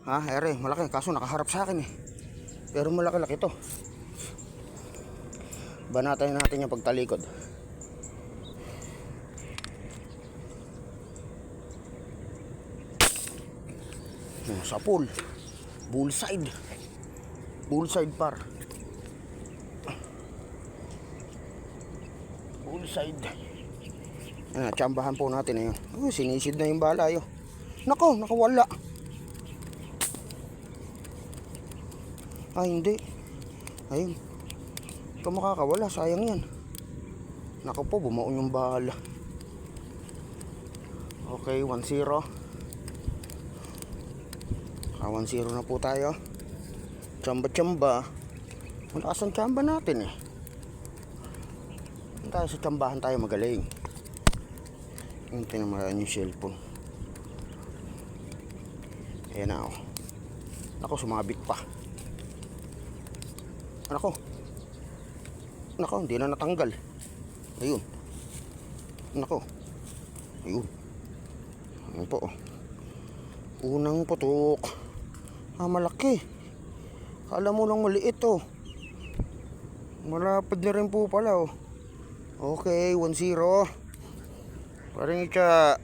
Ha, ere, malaki. Kaso nakaharap sa akin eh. Pero malaki-laki to. Banatayin natin yung pagtalikod. Sa pool. Bullside. Bullside par. Bullside. Tsambahan po natin ayun. Sinisid na yung bala yun. Nako, nakawala. Hindi. Ayun. Ito makakawala, sayang yan. Nako po, bumaon yung bala. Okay, 1-0. 1-0 na po tayo. Tsamba-tsamba. Malakas ang tsamba natin eh. Tayo sa tsambahan tayo magaling. Hintay naman yung cellphone. Ayan na ako. Nako, sumabit pa. Nako, hindi na natanggal. Ayun. Nako. Ayun. Ayun po. Unang putok. Malaki. Kala mo lang maliit oh. Malapad na rin po pala oh. Okay, 1-0. Parang itsa.